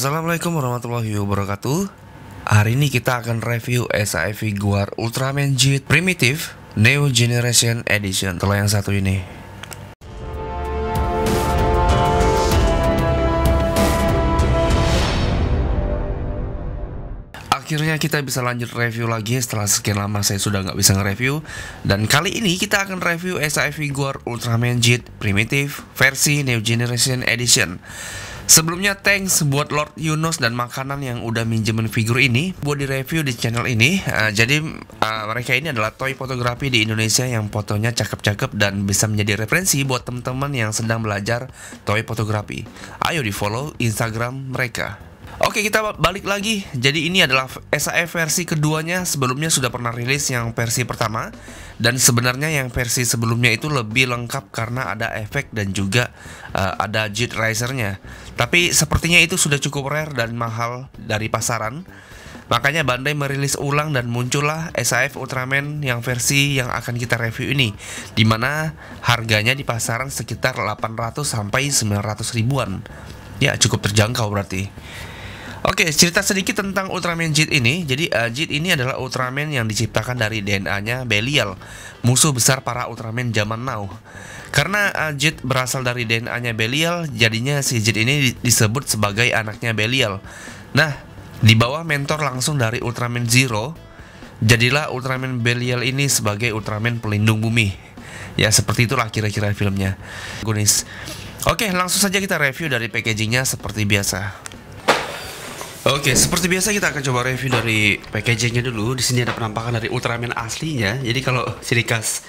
Assalamualaikum warahmatullahi wabarakatuh. Hari ini kita akan review SAF Figuar Ultraman Jet Primitive Neo Generation Edition. Itulah yang satu ini. Akhirnya kita bisa lanjut review lagi setelah sekian lama saya sudah nggak bisa nge-review. Dan kali ini kita akan review SAF Figuar Ultraman Jet Primitive versi Neo Generation Edition. Sebelumnya thanks buat Lord Yunus dan makanan yang udah minjemin figur ini buat direview di channel ini. Jadi mereka ini adalah toy fotografi di Indonesia yang fotonya cakep-cakep dan bisa menjadi referensi buat teman-teman yang sedang belajar toy fotografi. Ayo di follow Instagram mereka. Oke, kita balik lagi. Jadi ini adalah SAF versi keduanya. Sebelumnya sudah pernah rilis yang versi pertama. Dan sebenarnya yang versi sebelumnya itu lebih lengkap karena ada efek dan juga ada jet risernya. Tapi sepertinya itu sudah cukup rare dan mahal dari pasaran. Makanya Bandai merilis ulang dan muncullah SAF Ultraman yang versi yang akan kita review ini, dimana harganya di pasaran sekitar 800 sampai 900 ribuan. Ya, cukup terjangkau berarti. Oke, cerita sedikit tentang Ultraman Jet ini. Jadi Jet ini adalah Ultraman yang diciptakan dari DNA-nya Belial, musuh besar para Ultraman zaman now. Karena Jet berasal dari DNA-nya Belial, jadinya si Jet ini disebut sebagai anaknya Belial. Nah, di bawah mentor langsung dari Ultraman Zero, jadilah Ultraman Belial ini sebagai Ultraman pelindung bumi. Ya, seperti itulah kira-kira filmnya. Gunis. Oke, langsung saja kita review dari packagingnya seperti biasa. Oke, seperti biasa kita akan coba review dari packagingnya dulu. Di sini ada penampakan dari Ultraman aslinya. Jadi kalau ciri khas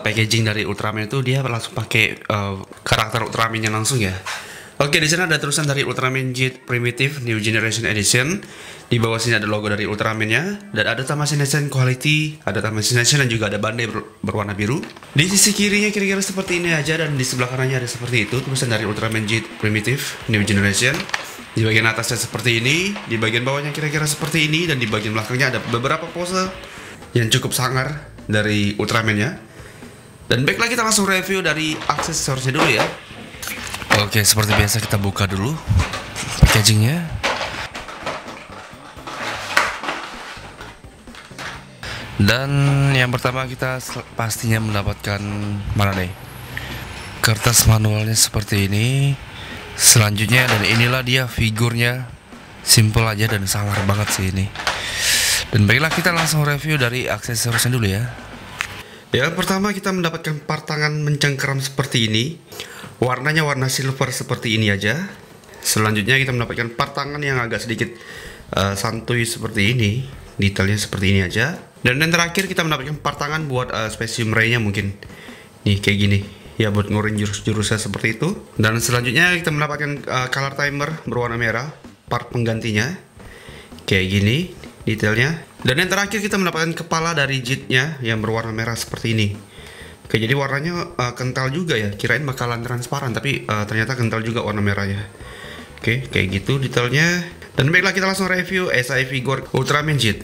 packaging dari Ultraman itu dia langsung pakai karakter Ultramannya langsung ya. Oke, di sana ada tulisan dari Ultraman Jet Primitive New Generation Edition. Di bawah sini ada logo dari Ultramannya dan ada Tamashii Nation Quality, ada Tamashii Nation dan juga ada Bandai berwarna biru. Di sisi kirinya kira-kira seperti ini aja dan di sebelah kanannya ada seperti itu tulisan dari Ultraman Jet Primitive New Generation. Di bagian atasnya seperti ini, di bagian bawahnya kira-kira seperti ini, dan di bagian belakangnya ada beberapa pose yang cukup sangar dari Ultraman-nya. Dan baiklah kita langsung review dari aksesorisnya dulu ya. Oke, seperti biasa kita buka dulu packagingnya. Dan yang pertama kita pastinya mendapatkan mana nih? Kertas manualnya seperti ini. Selanjutnya, dan inilah dia figurnya. Simple aja dan sangar banget sih ini. Dan baiklah kita langsung review dari aksesorisnya dulu ya. Ya, pertama kita mendapatkan part tangan mencengkeram seperti ini. Warnanya warna silver seperti ini aja. Selanjutnya kita mendapatkan part tangan yang agak sedikit santuy seperti ini. Detailnya seperti ini aja. Dan yang terakhir kita mendapatkan part tangan buat Specium Ray-nya mungkin. Nih kayak gini. Ya, buat ngurin jurus-jurusnya seperti itu. Dan selanjutnya kita mendapatkan color timer berwarna merah, part penggantinya kayak gini detailnya. Dan yang terakhir kita mendapatkan kepala dari Jetnya yang berwarna merah seperti ini. Oke, jadi warnanya kental juga ya. Kirain bakalan transparan tapi ternyata kental juga warna merahnya. Oke, kayak gitu detailnya. Dan baiklah kita langsung review SAF Figuar Ultraman Jet.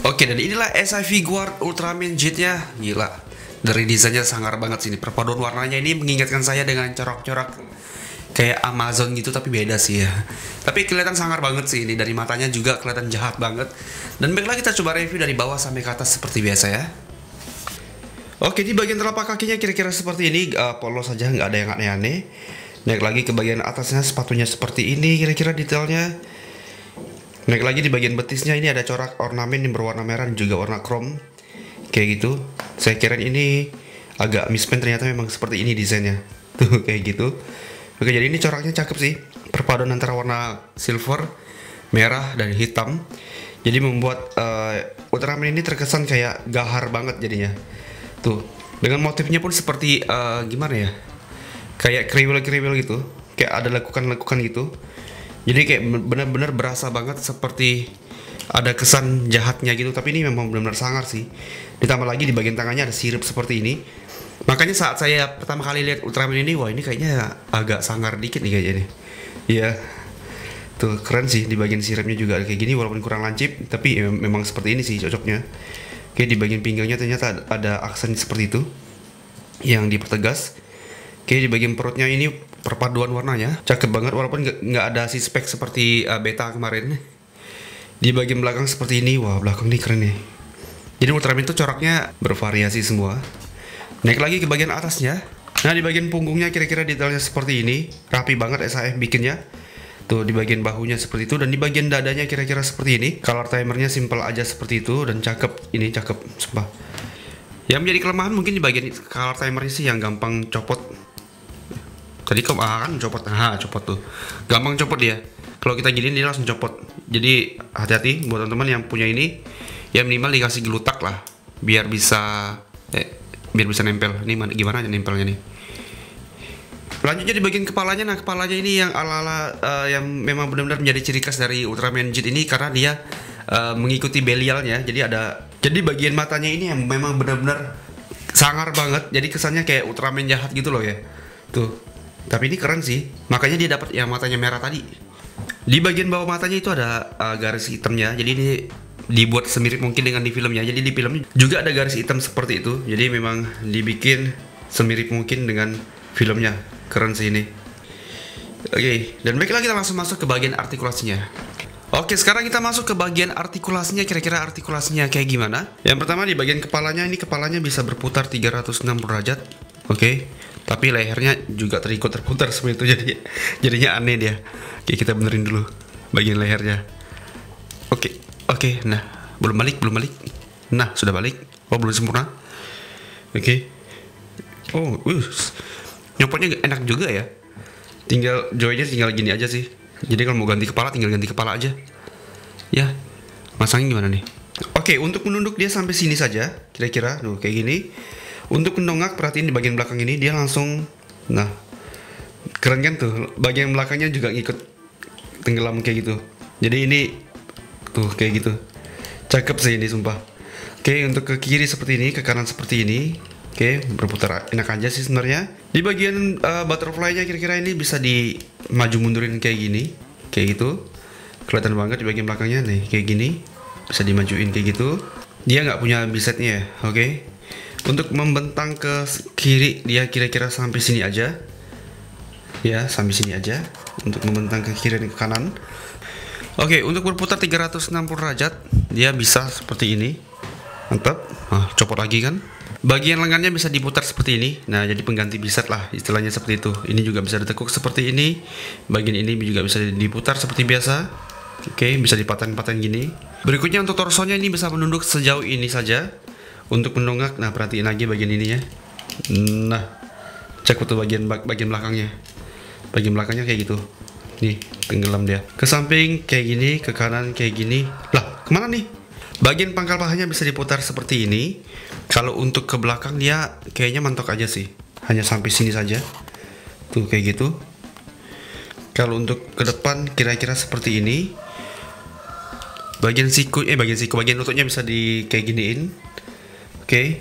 Oke, dan inilah SAF Figuar Ultraman Jet-nya. Gila, dari desainnya sangar banget sini. Perpaduan warnanya ini mengingatkan saya dengan corak-corak kayak Amazon gitu, tapi beda sih ya. Tapi kelihatan sangar banget sih ini. Dari matanya juga kelihatan jahat banget. Dan baiklah kita coba review dari bawah sampai ke atas seperti biasa ya. Oke, di bagian telapak kakinya kira-kira seperti ini, polos saja, nggak ada yang aneh-aneh. Naik lagi ke bagian atasnya, sepatunya seperti ini kira-kira detailnya. Naik lagi di bagian betisnya, ini ada corak ornamen yang berwarna merah dan juga warna chrome kayak gitu. Saya kira ini agak misprint, ternyata memang seperti ini desainnya. Tuh kayak gitu. Oke, jadi ini coraknya cakep sih. Perpaduan antara warna silver, merah, dan hitam. Jadi membuat Ultraman ini terkesan kayak gahar banget jadinya. Tuh, Dengan motifnya pun seperti gimana ya? Kayak kriwil-kriwil gitu. Kayak ada lekukan-lekukan gitu. Jadi kayak benar-benar berasa banget seperti ada kesan jahatnya gitu. Tapi ini memang benar-benar sangar sih. Ditambah lagi di bagian tangannya ada sirip seperti ini. Makanya saat saya pertama kali lihat Ultraman ini, wah ini kayaknya agak sangar dikit nih kayaknya nih. Iya. Tuh keren sih, di bagian siripnya juga kayak gini walaupun kurang lancip, tapi memang seperti ini sih cocoknya. Oke, di bagian pinggangnya ternyata ada aksen seperti itu yang dipertegas. Oke, di bagian perutnya ini perpaduan warnanya cakep banget walaupun nggak ada si spek seperti beta kemarin. Di bagian belakang seperti ini, wah belakang nih keren nih. Jadi Ultraman itu coraknya bervariasi semua. Naik lagi ke bagian atasnya. Nah, di bagian punggungnya kira-kira detailnya seperti ini, rapi banget SAF bikinnya. Tuh di bagian bahunya seperti itu, dan di bagian dadanya kira-kira seperti ini. Color timernya simple aja seperti itu dan cakep. Ini cakep, sumpah. Yang menjadi kelemahan mungkin di bagian color timernya sih yang gampang copot. Tadi kan copot tuh. Gampang copot dia. Kalau kita giniin dia langsung copot. Jadi hati-hati buat teman-teman yang punya ini. Ya minimal dikasih gelutak lah biar bisa nempel. Ini gimana aja nempelnya nih. Selanjutnya di bagian kepalanya, nah kepalanya ini yang ala-ala yang memang benar-benar menjadi ciri khas dari Ultraman Jet ini karena dia mengikuti Belialnya. Jadi bagian matanya ini yang memang benar-benar sangar banget. Jadi kesannya kayak Ultraman jahat gitu loh ya. Tuh. Tapi ini keren sih. Makanya dia dapat yang matanya merah tadi. Di bagian bawah matanya itu ada garis hitamnya. Jadi ini dibuat semirip mungkin dengan di filmnya. Jadi di filmnya juga ada garis hitam seperti itu. Jadi memang dibikin semirip mungkin dengan filmnya. Keren sih ini. Oke, dan baiklah kita langsung masuk ke bagian artikulasinya. Oke, sekarang kita masuk ke bagian artikulasinya. Kira-kira artikulasinya kayak gimana? Yang pertama di bagian kepalanya, ini kepalanya bisa berputar 360 derajat. Oke, tapi lehernya juga terputar seperti itu, jadinya aneh dia. Oke, kita benerin dulu bagian lehernya. Oke, nah belum balik. Nah sudah balik. Oh belum sempurna. Oke. Oh, nyopotnya enak juga ya. Tinggal joynya tinggal gini aja sih. Jadi kalau mau ganti kepala tinggal ganti kepala aja. Ya, masangnya gimana nih? Oke, untuk menunduk dia sampai sini saja, kira-kira, tuh kayak gini. Untuk mendongak, perhatiin di bagian belakang ini dia langsung, nah, keren kan tuh. Bagian belakangnya juga ngikut tenggelam kayak gitu. Jadi ini tuh kayak gitu. Cakep sih ini sumpah. Oke, untuk ke kiri seperti ini, ke kanan seperti ini. Oke, berputar enak aja sih sebenarnya. Di bagian butterfly-nya kira-kira ini bisa di maju mundurin kayak gini, kayak gitu. Kelihatan banget di bagian belakangnya nih, kayak gini. Bisa dimajuin kayak gitu. Dia nggak punya bisetnya ya, oke. Untuk membentang ke kiri dia kira-kira sampai sini aja. Ya, sampai sini aja. Untuk membentang ke kiri dan ke kanan. Oke, untuk berputar 360 derajat dia bisa seperti ini. Mantap. Nah, copot lagi kan. Bagian lengannya bisa diputar seperti ini. Nah, jadi pengganti biset lah istilahnya seperti itu. Ini juga bisa ditekuk seperti ini. Bagian ini juga bisa diputar seperti biasa. Oke, bisa dipatahin-patahin gini. Berikutnya untuk torsonya ini bisa menunduk sejauh ini saja. Untuk mendongak, nah perhatiin lagi bagian ininya. Nah, cek betul bagian belakangnya. Bagian belakangnya kayak gitu. Nih, tenggelam dia. Ke samping kayak gini, ke kanan kayak gini. Lah, kemana nih? Bagian pangkal pahanya bisa diputar seperti ini. Kalau untuk ke belakang dia kayaknya mentok aja sih. Hanya sampai sini saja. Tuh kayak gitu. Kalau untuk ke depan kira-kira seperti ini. Bagian lututnya bisa di kayak giniin. Oke.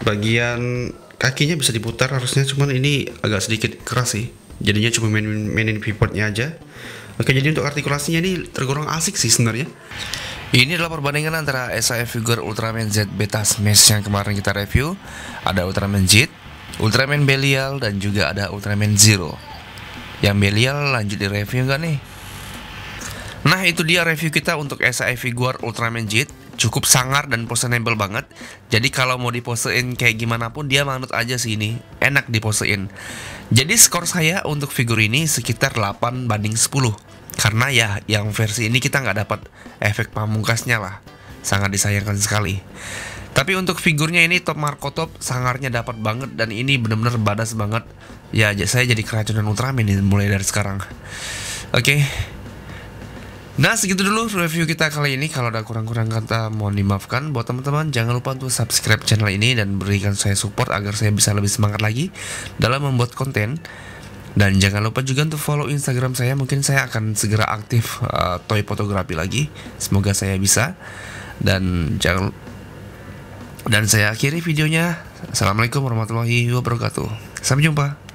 Bagian kakinya bisa diputar harusnya, cuman ini agak sedikit keras sih. Jadinya cuma mainin pivotnya aja. Oke, jadi untuk artikulasinya ini tergolong asik sih sebenarnya. Ini adalah perbandingan antara SAF figure Ultraman Z Beta Smash yang kemarin kita review. Ada Ultraman Jet, Ultraman Belial, dan juga ada Ultraman Zero. Yang Belial lanjut di review nggak nih? Nah, itu dia review kita untuk SAF figure Ultraman Jet. Cukup sangar dan poseable banget. Jadi kalau mau diposein kayak gimana pun dia manut aja sih ini. Enak diposein. Jadi skor saya untuk figur ini sekitar 8/10. Karena ya yang versi ini kita nggak dapat efek pamungkasnya lah. Sangat disayangkan sekali. Tapi untuk figurnya ini top Marco top, sangarnya dapat banget. Dan ini bener-bener badas banget. Ya saya jadi keracunan Ultraman ini mulai dari sekarang. Oke. Nah, segitu dulu review kita kali ini. Kalau ada kurang-kurang kata mohon dimaafkan. Buat teman-teman, jangan lupa untuk subscribe channel ini dan berikan saya support agar saya bisa lebih semangat lagi dalam membuat konten. Dan jangan lupa juga untuk follow Instagram saya. Mungkin saya akan segera aktif toy fotografi lagi. Semoga saya bisa. Dan saya akhiri videonya. Assalamualaikum warahmatullahi wabarakatuh. Sampai jumpa.